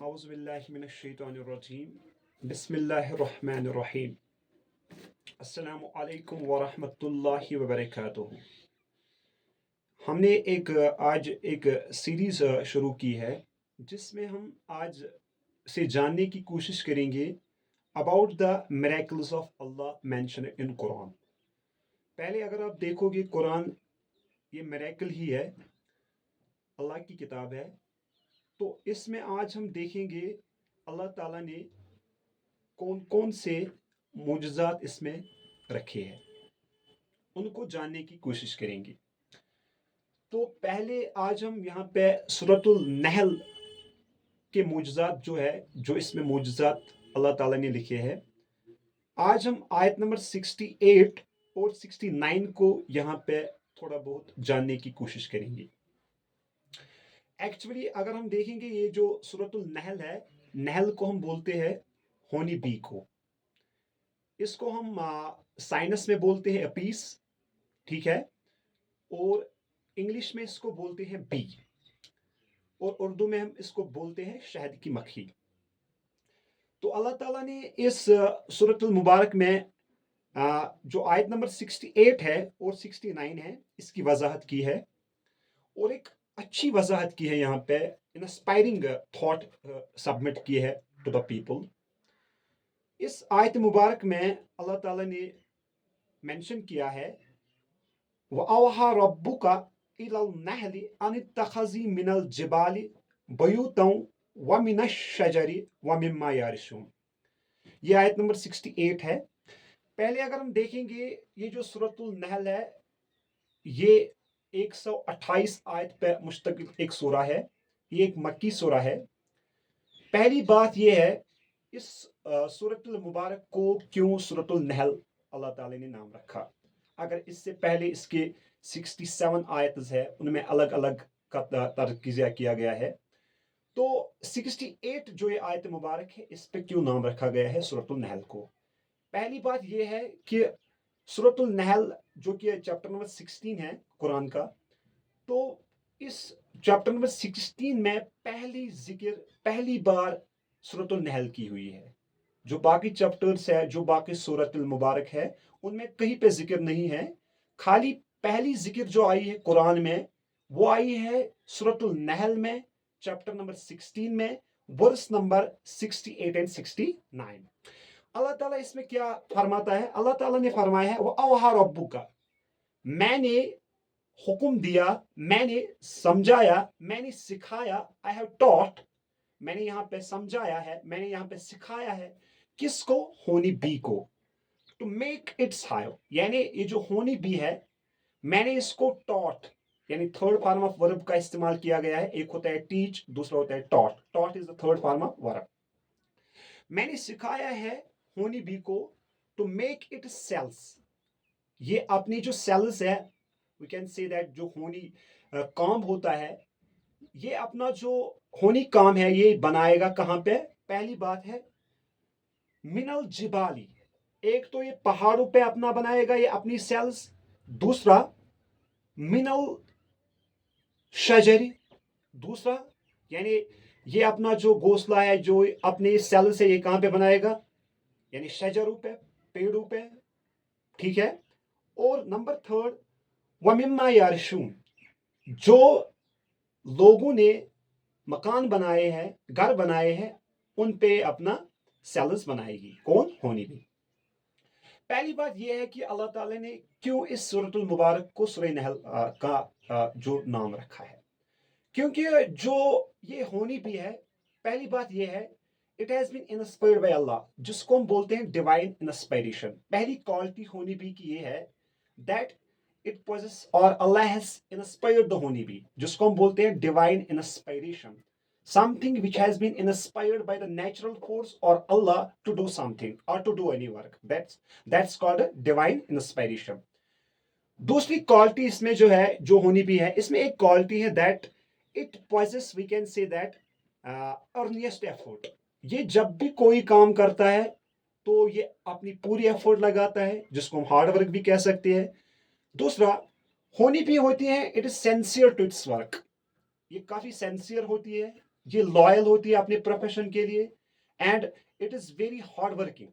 औज़ुबिल्लाहिमिनश्शैतानिर्रजीम बिस्मिल्लाहिर्रहमानिर्रहीम अस्सलामु अलैकुम वरहमतुल्लाहि वबरकातुहू। हमने आज एक सीरीज़ शुरू की है जिसमें हम आज से जानने की कोशिश करेंगे about the miracles of Allah mention in Quran. पहले अगर आप देखोगे कुरान ये मिरेकल ही है, अल्लाह की किताब है। तो इसमें आज हम देखेंगे अल्लाह ताला ने कौन कौन से मुजज़ात इसमें रखे हैं, उनको जानने की कोशिश करेंगे। तो पहले आज हम यहाँ पे सूरतुल नहल के मुजज़ात जो इसमें मुजज़ात अल्लाह ताला ने लिखे हैं, आज हम आयत नंबर 68 और 69 को यहाँ पे थोड़ा बहुत जानने की कोशिश करेंगे। एक्चुअली अगर हम देखेंगे ये जो सूरतुल नहल है, नहल को हम बोलते हैं होनी बी को। इसको हम साइंस में बोलते हैं अपीस, ठीक है, और इंग्लिश में इसको बोलते हैं बी, और उर्दू में हम इसको बोलते हैं शहद की मक्खी। तो अल्लाह ताला ने इस सूरतुल मुबारक में जो आयत नंबर 68 है और 69 है, इसकी वजाहत की है, और एक अच्छी वजाहत की है। यहाँ पे इंस्पायरिंग थॉट सबमिट की है टू द पीपल। इस आयत मुबारक में अल्लाह ताला ने मेंशन किया है वअवहा रब्बुका इलल नहली अनित्तखज़ी मिनल जिबाली बयूतन व मिनश शजरी व मिम्मा यारिशून। ये आयत नंबर 68 है। पहले अगर हम देखेंगे ये जो सूरतुल नहल है, ये 128 आयत पे मुश्तमिल एक सूरा है। ये एक मक्की सूरा है। पहली बात ये है, इस सूरतुल मुबारक को क्यों सूरतुल नहल अल्लाह ताला ने नाम रखा। अगर इससे पहले इसके 67 आयत है, उनमें अलग अलग का तर्कीज़ा किया गया है। तो 68 जो ये आयत मुबारक है, इस पे क्यों नाम रखा गया है सूरतुल नहल को। पहली बात ये है कि सूरतुल नहल जो कि चैप्टर नंबर 16 है कुरान का, तो इस चैप्टर नंबर 16 में पहली बार सूरतुल नहल की हुई है। जो बाकी चैप्टर्स है, जो बाकी सूरतुल मुबारक है, उनमें कहीं पे जिक्र नहीं है। खाली पहली जिक्र जो आई है कुरान में, वो आई है सूरतुल नहल में, चैप्टर नंबर 16 में, वर्स नंबर 68 एंड 69। अल्लाह ताला इसमें क्या फरमाता है? अल्लाह ताला ने फरमाया है वो अवहा रब्बुका, मैंने हुक्म दिया, मैंने समझाया, मैंने सिखाया। आई हैव टॉट, मैंने यहाँ पे समझाया है, मैंने यहाँ पे सिखाया है। किसको? होनी बी को। टू मेक इट्स हायर, यानी ये जो होनी बी है, मैंने इसको टॉट, यानी थर्ड फॉर्म ऑफ वर्ब का इस्तेमाल किया गया है। एक होता है टीच, दूसरा होता है taught. Taught is the third form of verb. मैंने सिखाया है होनी बी को टू मेक इट सेल्स, ये अपनी जो सेल्स है, वी कैन से दैट जो होनी काम होता है, ये अपना जो होनी काम है, ये बनाएगा कहां पे? पहली बात है मिनल जिबाली, एक तो ये पहाड़ों पे अपना बनाएगा ये अपनी सेल्स। दूसरा मिनल शजरी, दूसरा यानी ये अपना जो घोंसला है, जो अपने सेल से ये कहां पे बनाएगा? यानी शजरों पे, पेड़ों पे, ठीक है। और नंबर थर्ड वमिम्मा यारशून, जो लोगों ने मकान बनाए हैं, घर बनाए हैं, उन पे अपना सेल्स बनाएगी। कौन? होनी भी। पहली बात यह है कि अल्लाह ताला ने क्यों इस सूरतुल मुबारक को सूरह नहल का जो नाम रखा है, क्योंकि जो ये होनी भी है, पहली बात यह है it has been inspired by Allah, जिसको हम बोलते हैं डिवाइन इंस्पायरेशन। पहली क्वालिटी होनी भी की ये है दैट इट पोजेस, और अल्लाह हैज इंस्पायर्ड द होनी भी, जिसको हम बोलते हैं divine inspiration. something which has been inspired by the natural force or Allah to do something or to do any work, that's called a divine inspiration. दूसरी quality इसमें जो है, जो होनी भी है, इसमें एक क्वालिटी है that it possess, we can say that earliest effort। ये जब भी कोई काम करता है तो ये अपनी पूरी एफर्ट लगाता है, जिसको हम हार्ड वर्क भी कह सकते हैं। दूसरा होनी भी होती है it is sincere to its work, ये काफी सेंसियर होती है ये लॉयल होती है अपने प्रोफेशन के लिए, and it is very hard working.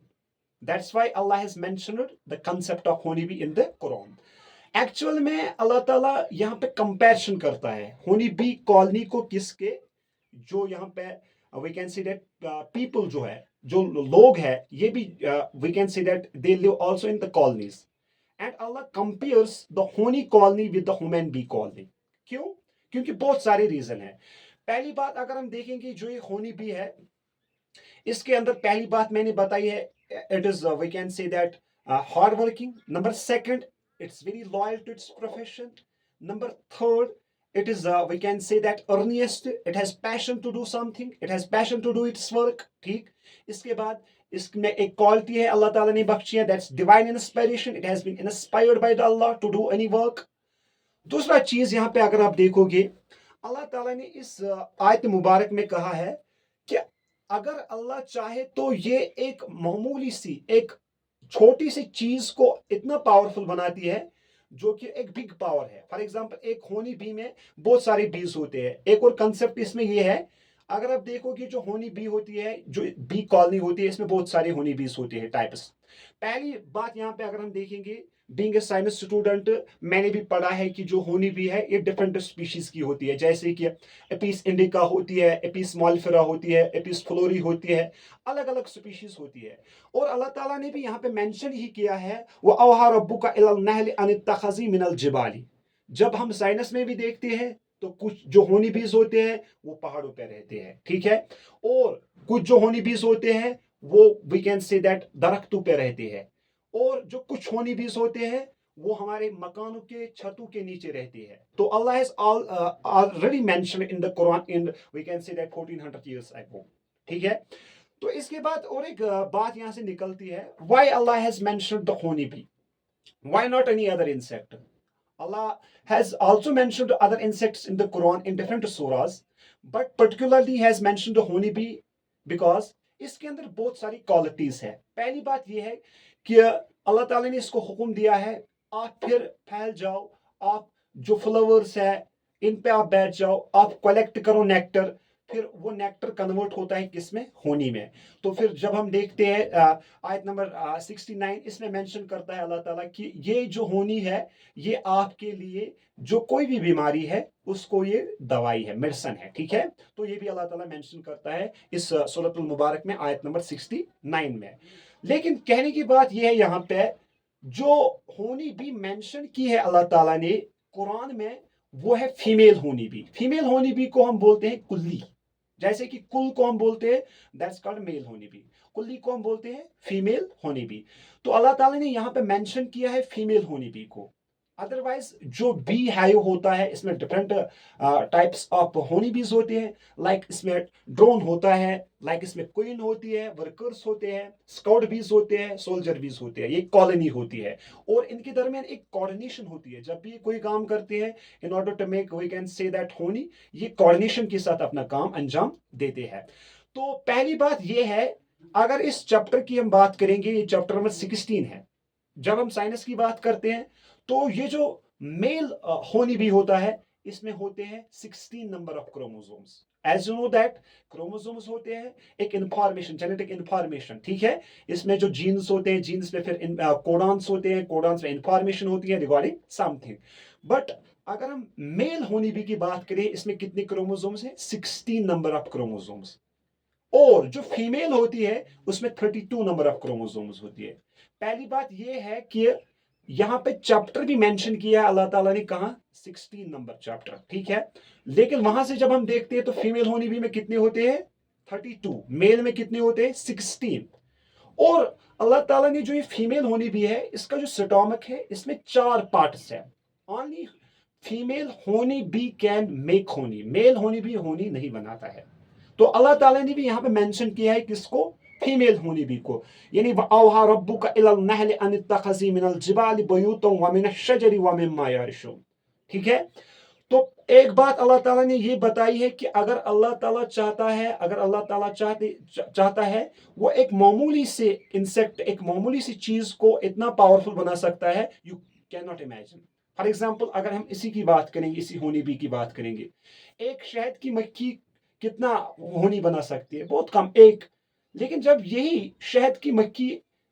That's why Allah has mentioned the concept of honey bee in the Quran. Actual में अल्लाह ताला यहाँ पे कंपैरिजन करता है होनी बी कॉलोनी को किसके, जो यहाँ पे we can see that people जो है, जो लोग है, ये भी we can see that they live also in the colonies. And Allah compares the honey colony with the human bee colony. क्यों? क्योंकि बहुत सारे रीजन है. पहली बात अगर हम देखेंगे जो ये होनी बी है, इसके अंदर पहली बात मैंने बताई है, it is we can say that hard working. Number second, it's very loyal to its profession. Number third, it is we can say that earnest, it has passion to do something, it has passion to do its work. ठीक. इसके बाद इसमें एक quality है अल्लाह ताला ने बख्शी है, that's divine inspiration, it has been inspired by the Allah to do any work. दूसरा चीज यहाँ पे अगर आप देखोगे, अल्लाह ताला ने इस आयत मुबारक में कहा है कि अगर अल्लाह चाहे तो ये एक मामूली सी, एक छोटी सी चीज को इतना पावरफुल बनाती है जो कि एक बिग पावर है. फॉर एग्जांपल एक होनी बी में बहुत सारे बीज होते हैं. एक और कंसेप्ट इसमें ये है, अगर आप देखोगे जो होनी बी होती है, जो बी कॉलोनी होती है, इसमें बहुत सारे होनी बीज होते हैं टाइप्स. पहली बात यहाँ पे अगर हम देखेंगे, बीइंग ए साइंस स्टूडेंट, मैंने भी पढ़ा है कि जो होनी बी है ये डिफरेंट स्पीशीज की होती है, जैसे कि एपिस इंडिका होती है, एपिस मॉलिफेरा होती है, एपिस फ्लोरी होती है, अलग अलग स्पीशीज होती है. और अल्लाह ताला ने भी यहाँ पे मेंशन ही किया है, वो औहा रब्बुका इलल नहल अन इत्तखज़ी मिनल जिबाली. जब हम साइंस में भी देखते हैं तो कुछ जो होनी बीज होते हैं वो पहाड़ों पे रहते हैं, ठीक है, और कुछ जो होनी बीज होते हैं वो वी कैन से दैट दरख्तों पे रहते हैं, और जो कुछ होनी बीज होते हैं वो हमारे मकानों के छतों के नीचे रहते हैं. तो Allah has already mentioned in the Quran in we can say that 1400 years ago. ठीक है. तो इसके बाद और एक बात यहां से निकलती है, why Allah has mentioned the honey bee, why not any other insect. Allah has also mentioned other insects in the Quran in different surahs, but particularly has mentioned the honeybee because इसके अंदर बहुत सारी क्वालिटीज है. पहली बात यह है कि अल्लाह ताला ने इसको हुक्म दिया है, आप फिर फैल जाओ, आप जो फ्लावर्स है इन पे आप बैठ जाओ, आप कलेक्ट करो नेक्टर, फिर वो नेक्टर कन्वर्ट होता है किसमें, होनी में. तो फिर जब हम देखते हैं आयत नंबर 69, इसमें मेंशन करता है अल्लाह ताला कि ये जो होनी है ये आपके लिए जो कोई भी बीमारी है उसको ये दवाई है, मेडिसिन है. ठीक है. तो ये भी अल्लाह ताला मेंशन करता है इस सूरतुल मुबारक में आयत नंबर 69 में. लेकिन कहने की बात यह है, यहाँ पे जो होनी भी मेंशन की है अल्लाह ताला ने कुरान में, वो है फीमेल होनी बी. फीमेल होनी बी को हम बोलते हैं कुल्ली. जैसे कि कुल को हम बोलते हैं दैट्स कॉल्ड मेल होनी बी, कुल्ली को हम बोलते हैं फीमेल होनी बी. तो अल्लाह ताला ने यहाँ पे मेंशन किया है फीमेल होनी बी को. अदरवाइज जो बी हाइव होता है इसमें डिफरेंट टाइप्स ऑफ होनी बीज होते हैं. लाइक इसमें ड्रोन होता है, लाइक इसमें क्वीन होती है, वर्कर्स होते हैं, स्काउट बीज होते हैं, सोल्जर बीज होते हैं. ये कॉलोनी होती है और इनके दरमियान एक कोऑर्डिनेशन होती है. जब भी कोई काम करते हैं in order to make we can say that honey, ये कोऑर्डिनेशन के साथ अपना काम अंजाम देते हैं. तो पहली बात ये है, अगर इस चैप्टर की हम बात करेंगे, ये चैप्टर नंबर 16 है. जब हम साइंस की बात करते हैं तो ये जो मेल होनी भी होता है इसमें होते हैं 16 number of chromosomes. As you know that chromosomes होते हैं एक इंफॉर्मेशन, जेनेटिक इंफॉर्मेशन. ठीक है. इसमें जो जीन्स होते हैं, जीन्स में फिर कोडॉन्स होते हैं, कोडॉन्स में इंफॉर्मेशन होती है रिगार्डिंग समथिंग. बट अगर हम मेल होनी भी की बात करें, इसमें कितने क्रोमोसोम्स हैं, 16 नंबर ऑफ क्रोमोसोम्स. और जो फीमेल होती है उसमें 32 नंबर ऑफ क्रोमोसोम्स होती है. पहली बात यह है कि यहां पे चैप्टर भी मेंशन किया है अल्लाह ताला ने, कहा 16 नंबर चैप्टर. ठीक है. लेकिन वहां से जब हम देखते हैं तो फीमेल होनी भी में कितने होते हैं, 32. मेल में कितने होते हैं, 16. और अल्लाह ताला ने जो ये फीमेल होनी भी है, इसका जो स्टोमक है इसमें 4 पार्ट्स है. ओनली फीमेल होनी बी कैन मेक होनी, मेल होनी भी होनी नहीं बनाता है. तो अल्लाह ताला ने भी यहाँ पे मेंशन किया है किसको, फीमेल होनी बी को. यानी औहा रब्बुका इलल नहल अन इत्तखज़ी मिनल जिबालि बुयूतन व मिनश शजरि व मिम्मा यारिशून. ठीक है. तो एक बात अल्लाह ताला ने ये बताई है कि अगर अल्लाह ताला चाहता है, अगर अल्लाह ताला चाहता है, वो एक मामूली से इंसेक्ट, एक मामूली सी चीज को इतना पावरफुल बना सकता है, you can not imagine. For example अगर हम इसी की बात करेंगे, इसी होनी बी की बात करेंगे, एक शहद की मक्खी कितना होनी बना सकती है, बहुत कम, एक। लेकिन जब यही शहद की मक्खी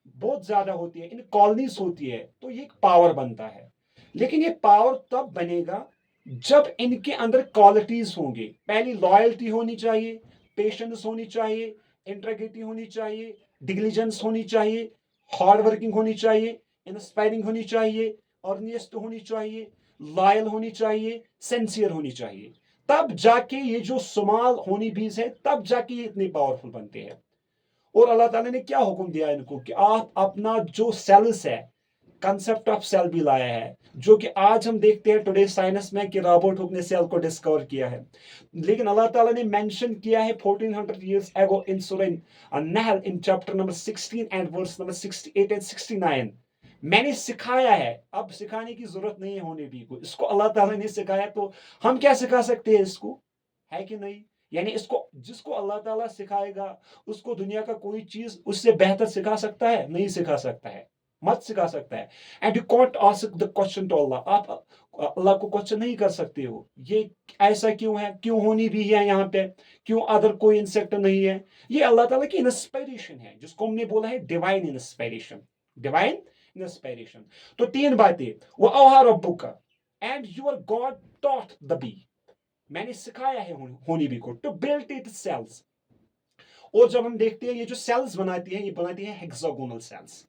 बहुत ज्यादा होती है, इन कॉलोनीज होती है, तो ये एक पावर बनता है। लेकिन ये पावर तब बनेगा जब इनके अंदर क्वालिटीज होंगे। पहली लॉयल्टी होनी चाहिए, पेशेंस होनी चाहिए, इंटेग्रिटी होनी चाहिए, डिलिजेंस होनी चाहिए, हार्ड वर्किंग होनी चाहिए, इंस्पायरिंग होनी चाहिए, अर्निस्ट होनी चाहिए, लॉयल होनी चाहिए, सिंसियर होनी चाहिए। तब जाके ये जो स्मॉल होनी बीज है, तब जाके ये इतने पावरफुल बनते हैं। और अल्लाह ताला ने क्या हुक्म दिया इनको कि आप अपना जो सेल्स है, कंसेप्ट ऑफ सेल भी लाया है, जो कि आज हम देखते हैं टुडे साइंस में कि रॉबर्ट हुक ने सेल को डिस्कवर किया है। लेकिन अल्लाह ताला ने मेंशन किया है 1400 years ago in Surah Nahl in chapter number 16 and verse number 68 and 69। मैंने सिखाया है, अब सिखाने की जरूरत नहीं है होने भी को, इसको अल्लाह ताला ने सिखाया, तो हम क्या सिखा सकते हैं इसको, है कि नहीं? यानी इसको जिसको अल्लाह ताला सिखाएगा, उसको दुनिया का कोई चीज उससे बेहतर सिखा सकता है? नहीं सिखा सकता है, मत सिखा सकता है। And you can't ask the question to Allah, आप अल्लाह को क्वेश्चन नहीं कर सकते हो, ये ऐसा क्यों है, क्यों होनी भी है यहाँ पे, क्यों अदर कोई इंसेक्ट नहीं है। ये अल्लाह ताला की इंस्पिरेशन है, जिसको हमने बोला है डिवाइन इंस्पिरेशन, डिवाइन इंस्पिरेशन। तो तीन बातें, वो औहा रब्बू का and your God taught the bee, मैंने सिखाया है होनी बी को टू बिल्ड इट सेल्स। और जब हम देखते हैं ये जो सेल्स बनाती है, ये बनाती है हेक्सागोनल सेल्स।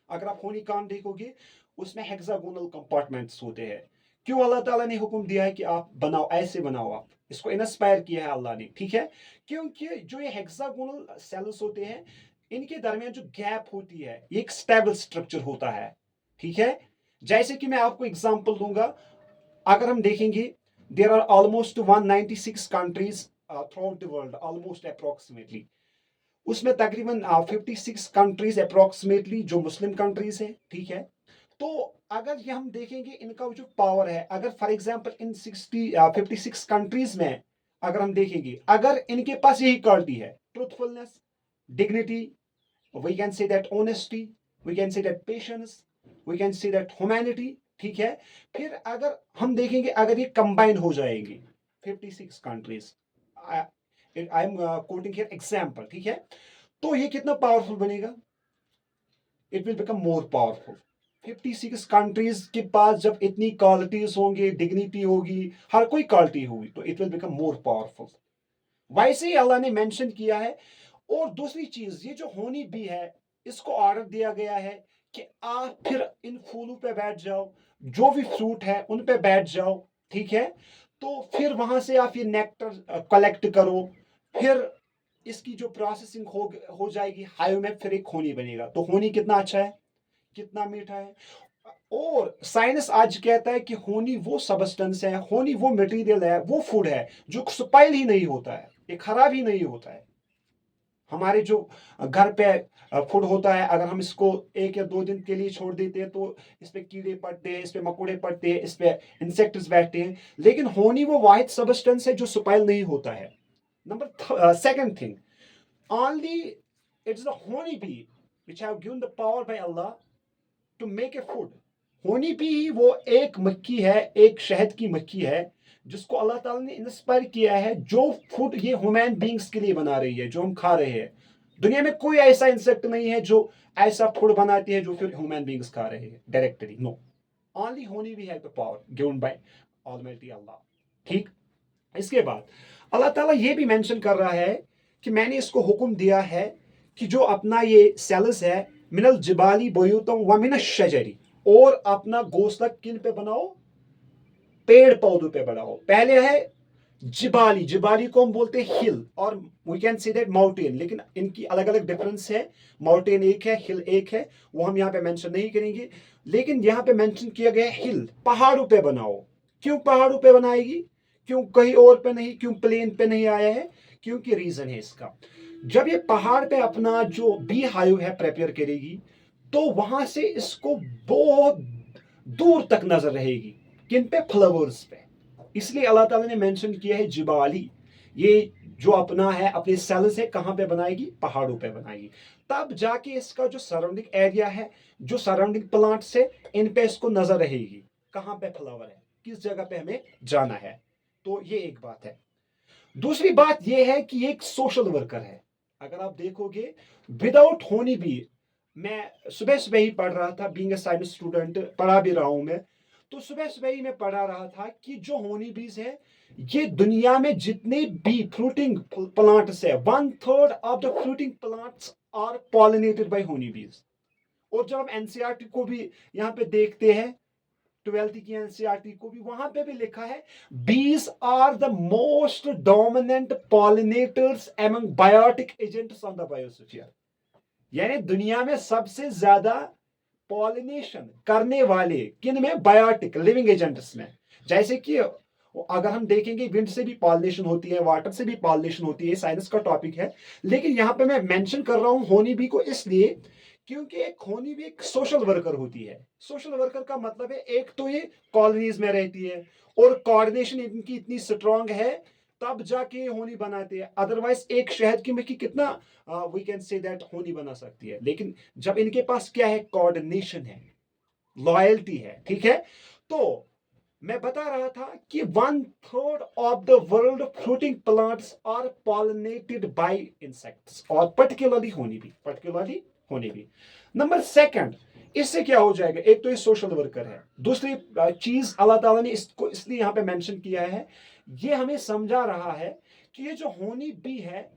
अगर आप होनी काम देखोगे, उसमें हेक्सागोनल कंपार्टमेंट्स होते हैं। क्यों अल्लाह ताला ने हुक्म दिया है कि आप बनाओ, ऐसे बनाओ, आप इसको इंस्पायर किया है अल्लाह ने, ठीक है? क्योंकि जो ये हेक्सागोनल सेल्स होते हैं, इनके दरमियान जो गैप होती है, ये एक स्टेबल स्ट्रक्चर होता है, ठीक है? जैसे कि मैं आपको एग्जांपल दूंगा, अगर हम देखेंगे, there are almost 196 countries throughout the world, almost approximately, उसमें तकरीबन 56 कंट्रीज अप्रोक्सीमेटली जो मुस्लिम कंट्रीज है, ठीक है? तो अगर ये हम देखेंगे इनका जो पावर है, अगर फॉर एग्जांपल इन 56 कंट्रीज में अगर हम देखेंगे, अगर इनके पास यही क्वालिटी है, truthfulness, dignity, we can say that honesty, we can say that patience, we can say that humanity, ठीक है? फिर अगर हम देखेंगे, अगर ये कंबाइन हो जाएंगे 56 countries, I am quoting here example, ठीक है? तो ये कितना पावरफुल बनेगा? It will become more powerful. 56 countries के पास जब इतनी क्वालिटीज होंगी, डिग्निटी होगी, हर कोई क्वालिटी होगी, तो it will become more powerful. वैसे ही अल्लाह ने मेंशन किया है। और दूसरी चीज, ये जो होनी भी है, इसको ऑर्डर दिया गया है कि आप फिर इन फूलों पे बैठ जाओ, जो भी फ्रूट है उन पे बैठ जाओ, ठीक है? तो फिर वहां से आप ये नेक्टर कलेक्ट करो, फिर इसकी जो प्रोसेसिंग हो जाएगी हाइव में, फिर एक होनी बनेगा। तो होनी कितना अच्छा है, कितना मीठा है। और साइंस आज कहता है कि होनी वो सबस्टेंस है, होनी वो मटेरियल है, वो फूड है जो स्पाइल ही नहीं होता है, ये खराब ही नहीं होता है। हमारे जो घर पे फूड होता है, अगर हम इसको 1 या 2 दिन के लिए छोड़ देते हैं, तो इस पे कीड़े पड़ते हैं, इस पे मकोड़े पड़ते हैं, इस पे इंसेक्ट्स बैठते हैं। लेकिन होनी वो वाहिद सबस्टेंस है जो स्पाइल नहीं होता है। Number second thing, only it's the honey bee which have given the power by Allah to make a food। होनी बी ही वो एक मक्खी है, एक शहद की मक्खी है, जिसको अल्लाह ताला ने इंस्पायर किया है, जो फूड ये ह्यूमन बींग्स के लिए बना रही है, जो हम खा रहे हैं। दुनिया में कोई ऐसा इंसेक्ट नहीं है जो ऐसा फूड बनाती है जो फिर ह्यूमन बींग्स खा रहे हैं directly, no. Only honey we have the power given by almighty Allah, ठीक? इसके बाद अल्लाह ताला ये भी मेंशन कर रहा है कि मैंने इसको हुक्म दिया है कि जो अपना ये सेल्स है, मिनल जिबाली बयूतम व मिनश शजरी, और अपना घोंसला किन पे बनाओ? पेड़ पौधों पे बनाओ। पहले है जिबाली, जिबाली को हम बोलते हैं हिल, और we can say that mountain, लेकिन इनकी अलग अलग डिफरेंस है। माउंटेन एक है, हिल एक है, वो हम यहाँ पे मेंशन नहीं करेंगे। लेकिन यहाँ पे मेंशन किया गया हिल, पहाड़ों पे बनाओ। क्यों पहाड़ों पे बनाएगी, क्यों कहीं और पे नहीं, क्यों प्लेन पे नहीं आया है? क्योंकि रीजन है इसका, जब ये पहाड़ पे अपना जो बी हाइव है प्रिपेयर करेगी, तो वहां से इसको बहुत दूर तक नजर रहेगी, किन पे? फ्लावर्स पे। इसलिए अल्लाह ताला ने मेंशन किया है जिबाली, ये जो अपना है अपने सेल्स है कहां पे बनाएगी? पहाड़ों पे बनाएगी। तब जाके इसका जो सराउंडिंग एरिया है, जो सराउंडिंग प्लांट्स है, इन पे इसको नजर रहेगी, कहां पे फ्लावर है, किस जगह पे हमें जाना है। तो ये एक बात है। दूसरी बात यह है कि ये एक सोशल वर्कर है। अगर आप देखोगे विदाउट होनी भी, मैं सुबह सुबह ही पढ़ रहा था, बीइंग अ साइंस स्टूडेंट पढ़ा भी रहा हूं मैं, तो सुबह सुबह ही मैं पढ़ा रहा था कि जो होनी बीज है, ये दुनिया में जितने भी फ्रूटिंग प्लांट्स है, 1/3 of the fruiting plants are pollinated by honey bees. और जब हम एनसीईआरटी को भी यहाँ पे देखते हैं, 12th की एनसीईआरटी को भी, वहां पे भी लिखा है bees are the most dominant pollinators among biotic agents on the biosphere. यानी दुनिया में सबसे ज्यादा पॉलिनेशन करने वाले किन में? बायोटिक लिविंग एजेंट्स में। जैसे कि अगर हम देखेंगे विंड से भी पॉलिनेशन होती है, वाटर से भी पॉलिनेशन होती है, साइंस का टॉपिक है, लेकिन यहां पे मैं मेंशन कर रहा हूं होनी बी को इसलिए क्योंकि एक होनी भी एक सोशल वर्कर होती है। सोशल वर्कर का मतलब है एक तो ये कॉलोनीज में रहती है और कोऑर्डिनेशन इनकी इतनी स्ट्रांग है, तब जाके ये होनी बनाते हैं। अदरवाइज एक शहद की मक्खी कितना वी कैन से दैट होनी बना सकती है, लेकिन जब इनके पास क्या है? कोऑर्डिनेशन है, लॉयल्टी है, ठीक है। तो मैं बता रहा था कि 1/3 of the world fruiting plants are pollinated by insects, और पर्टिकुलरली होनी भी। नंबर सेकंड, इससे क्या हो जाएगा? एक तो ये सोशल वर्कर है, दूसरी चीज अल्लाह ताला ने इसको इसलिए यहां पे मेंशन किया है, ये हमें समझा रहा है कि ये जो होनी बी है,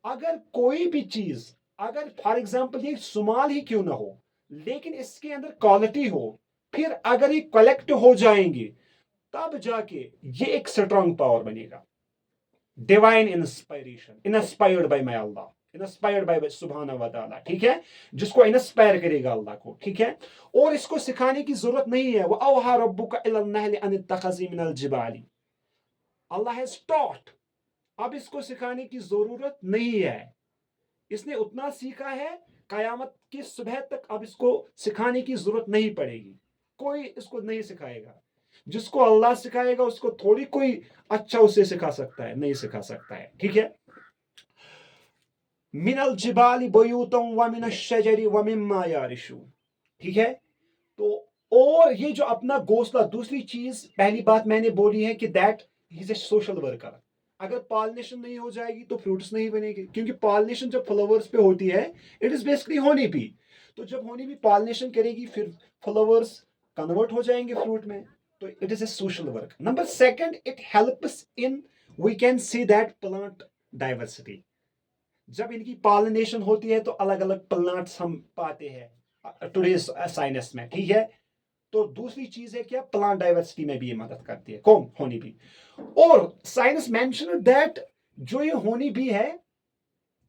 अगर कोई भी चीज, अगर फॉर एग्जाम्पल ये सुमाल ही क्यों ना हो, लेकिन इसके अंदर क्वालिटी हो, फिर अगर ये कलेक्ट हो जाएंगे, तब जाके ये एक स्ट्रॉन्ग पावर बनेगा। Divine inspiration, inspired by my Allah, inspired by Subhana wa Taala, ठीक है, जिसको इंस्पायर करेगा अल्लाह को, ठीक है। और इसको सिखाने की जरूरत नहीं है। वो औहा रब्बुका Elon नहल on इत्तखज़ी Minal जिबाली, Allah has taught, अब इसको सिखाने की जरूरत नहीं है, इसने उतना सीखा है, कयामत की सुबह तक अब इसको सिखाने की जरूरत नहीं पड़ेगी, कोई इसको नहीं सिखाएगा। जिसको अल्लाह सिखाएगा उसको थोड़ी कोई अच्छा उसे सिखा सकता है, नहीं सिखा सकता है, ठीक है। मिनल जिबाली बयूतम व मिन शजरी व मिम्मा यारिशून, ठीक है। तो और ये जो अपना घोंसला, दूसरी चीज, पहली बात मैंने बोली है कि that he is a social worker. अगर पॉलिनेशन नहीं हो जाएगी तो फ्रूट्स नहीं बनेंगे, क्योंकि पॉलिनेशन जब फ्लावर्स पे होती है, इट इज बेसिकली होनी बी। तो जब होनी बी पॉलिनेशन करेगी, फिर फ्लावर्स कन्वर्ट हो जाएंगे फ्रूट में, तो it is a social work. Number second, it helps in, we can see that plant diversity. जब इनकी पॉलिनेशन होती है तो अलग अलग प्लांट्स हम पाते हैं टुडेज साइंस में, ठीक है। तो दूसरी चीज है क्या? प्लांट डाइवर्सिटी में भी ये मदद करती है, कौन? होनी बी। और साइंस मेंशन दैट जो ये होनी बी है,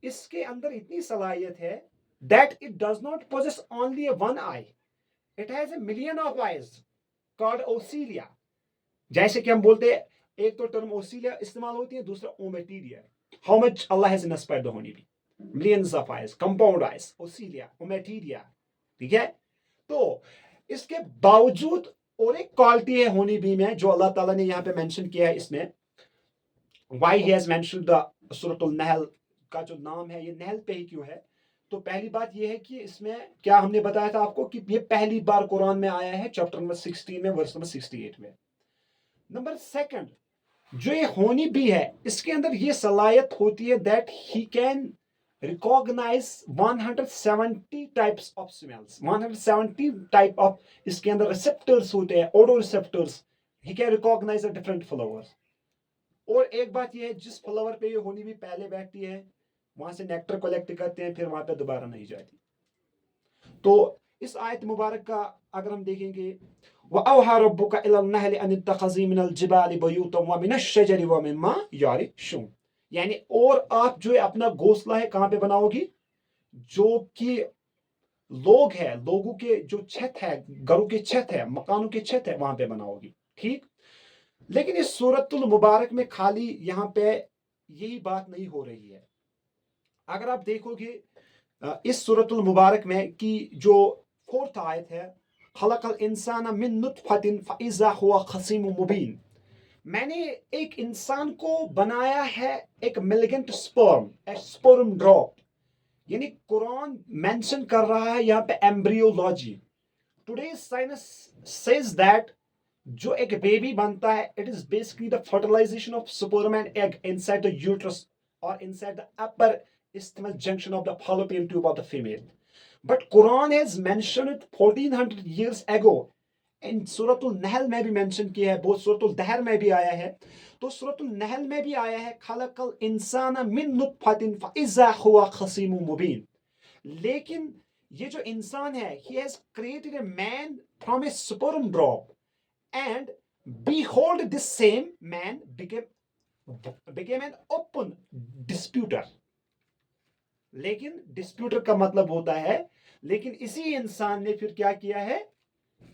इसके अंदर इतनी सलाहियत है that it does not possess only one eye, it has a million of eyes called ocelli. जैसे कि हम बोलते हैं, एक तो टर्म ओसीलिया इस्तेमाल होती है, दूसरा ommatidia. How much Allah has inspired the honey bee? Millions of eyes, compound eyes, ocelli, ommatidia, ठीक है। तो इसके बावजूद और एक क्वालिटी है होनी बी में जो अल्लाह ताला ने यहां पे मेंशन किया है इसमें। Why he has mentioned the Suratul Nahl का जो नाम है, ये नहल पे ही क्यों है? तो पहली बात ये है कि इसमें क्या हमने बताया था आपको कि ये पहली बार कुरान में आया है, चैप्टर नंबर 16 में, वर्स नंबर 68 में। नंबर सेकंड, जो ये होनी भी है, इसके अंदर ये सलाहियत होती है that he can recognise 170 types of smells, 170 type of, इसके अंदर रिसेप्टर्स होते हैं, odour receptors. He can recognise the different flowers. और एक बात यह है, जिस फ्लावर पे ये होनी भी पहले बैठती है, वहां से नेक्टर कलेक्ट करते हैं, फिर वहां पे दोबारा नहीं जाती। तो इस आयत मुबारक का अगर हम देखेंगे, वअौहा रब्बुका इलन नहल अन इत्तखज़ी मिनल जिबालि बयूतम व मिनश शजरि व मिम्मा यारिशून, यानी और आप जो अपना घोंसला है कहां पे बनाओगी? जो कि लोग है, लोगों के जो छत है, घरों के छत है, मकानों के छत है, वहां पे बनाओगी, ठीक। लेकिन इस सूरतुल मुबारक में खाली यहां पे यही बात नहीं हो रही है। अगर आप देखोगे इस सूरतुल मुबारक में कि जो 4th आयत है, खलकल इंसान मिन नुतफतिन फइज़ा हुवा खसीम मुबीन, मैंने एक इंसान को बनाया है एक मिलिगेंट स्पर्म, ए स्पर्म ड्रॉप। यानी कुरान मेंशन कर रहा है यहां पे embryology. Today science says that जो एक बेबी बनता है, it is basically the fertilisation of sperm and egg inside the uterus और inside the upper isthmus junction of the fallopian tube of the female. But Quran has mentioned it 1400 years ago. इन सूरतुल नहल में भी mention किया है, बहुत सूरतुल दहर में भी आया है, तो सूरतुल नहल में भी आया है, खलकल इंसान मिन नुतफतिन फइज़ा हुवा खसीम मुबीन। लेकिन ये जो इंसान है, he has created a man from a sperm drop, and behold this same man became an open disputer। लेकिन डिस्प्यूटर का मतलब होता है, लेकिन इसी इंसान ने फिर क्या किया है,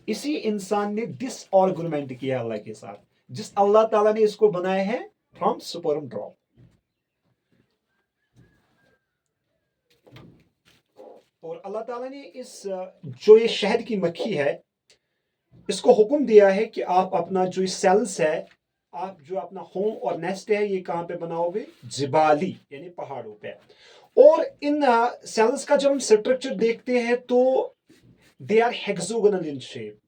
इसी इंसान ने डिसआर्गुमेंट किया अल्लाह के साथ, जिस अल्लाह ताला ने इसको बनाया है फ्रॉम स्पर्म ड्रॉप। और अल्लाह ताला ने इस जो ये शहद की मक्खी है, इसको हुक्म दिया है कि आप अपना जो सेल्स है, आप जो अपना होम और नेस्ट है, ये कहां पे बनाओगे, जिबाली यानी पहाड़ों पे। और इन सेल्स का जब हम स्ट्रक्चर देखते हैं तो they are hexagonal in shape.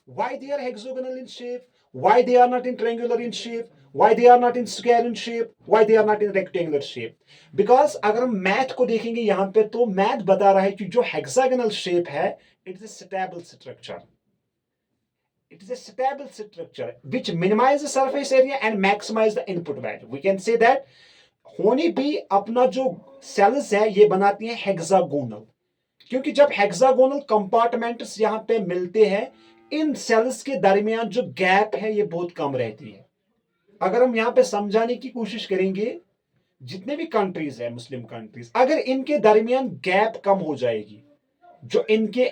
Why they are hexagonal in shape, why they are not in triangular in shape, why they are not in square in shape, why they are not in rectangular shape. Because अगर हम math को देखेंगे यहां पे, तो math बता रहा है कि जो हेक्सागोनल शेप है, it is a stable structure, it is a stable structure which minimize the surface area and maximize the input value। we can say that होनी भी अपना जो सेल्स है ये बनाती है हेक्सागोनल, क्योंकि जब हेक्सागोनल कंपार्टमेंट्स यहां पे मिलते हैं, इन सेल्स के दरमियान जो गैप है ये बहुत कम रहती है। अगर हम यहां पे समझाने की कोशिश करेंगे, जितने भी कंट्रीज है, मुस्लिम कंट्रीज, अगर इनके दरमियान गैप कम हो जाएगी, जो इनके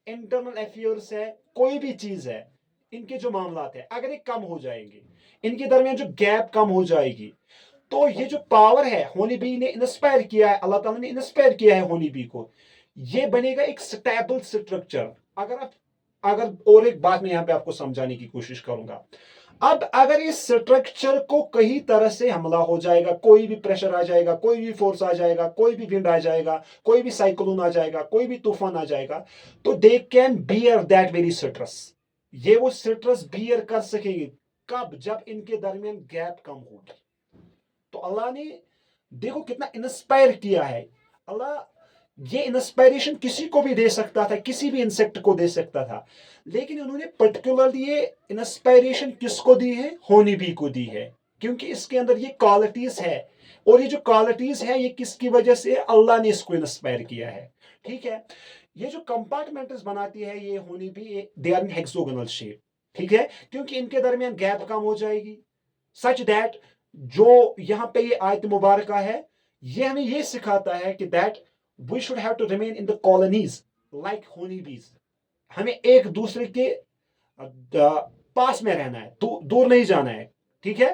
इंटरनल अफेयर्स है, कोई भी चीज है, इनके जो मामला है, अगर ये कम हो जाएंगे, इनके दरमियान जो गैप कम हो जाएगी, तो ये जो पावर है, होनी बी ने इंस्पायर किया है, अल्लाह ताला ने इंस्पायर किया है होनी बी को, ये बनेगा एक स्टेबल स्ट्रक्चर। अगर और एक बात मैं यहां पे आपको समझाने की कोशिश करूंगा, अब अगर इस स्ट्रक्चर को कहीं तरह से हमला हो जाएगा, कोई भी प्रेशर आ जाएगा, कोई भी फोर्स आ जाएगा, कोई भी विंड आ जाएगा, कोई भी साइक्लोन आ जाएगा, कोई भी तूफान आ जाएगा, तो they can bear that very stress. ये वो स्ट्रेस बियर कर सकेंगे कब, जब इनके दरमियान गैप कम होगी। तो अल्लाह ने देखो कितना इंस्पायर किया है। अल्लाह ये इंस्पायरेशन किसी को भी दे सकता था, किसी भी इंसेक्ट को दे सकता था, लेकिन उन्होंने पर्टिकुलरली ये इंस्पायरेशन किसको दी है, होनी बी को दी है, क्योंकि इसके अंदर ये क्वालिटीज है। और ये जो क्वालिटीज है, ये किसकी वजह से, अल्लाह ने इसको इंस्पायर किया है। ठीक है, ये जो कंपार्टमेंट्स बनाती है ये honey bee, they are in hexagonal shape. ठीक है, क्योंकि इनके दरमियान गैप कम हो जाएगी, सच दैट जो यहां पे ये आयत मुबारक है, ये हमें ये सिखाता है कि that we should have to remain in the colonies like honey bees. हमें एक दूसरे के पास में रहना है, तो दूर नहीं जाना है। ठीक है,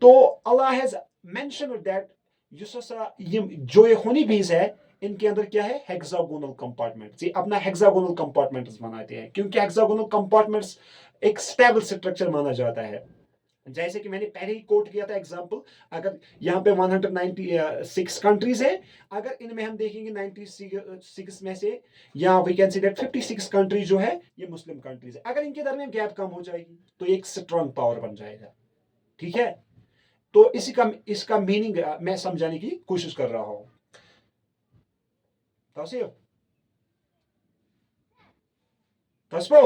तो अल्लाह हैज मेंशन्ड दैट जो ये होनी बीज है, इनके अंदर क्या है, हेक्सागोनल कंपार्टमेंट्स। ये अपना हेक्सागोनल कंपार्टमेंट्स बनाते हैं, क्योंकि हेक्सागोनल कंपार्टमेंट्स एक स्टेबल स्ट्रक्चर माना जाता है। जैसे कि मैंने पहले ही कोट किया था एग्जांपल, अगर यहाँ पे 196 कंट्रीज है, अगर इनमें हम देखेंगे 96 में से, या we can see that 56 countries जो है ये मुस्लिम कंट्रीज है, अगर इनके दरमियान गैप कम हो जाएगी तो एक स्ट्रॉन्ग पावर बन जाएगा। ठीक है, तो इसका मीनिंग मैं समझाने की कोशिश कर रहा हूं। तौसीफ, तस्बो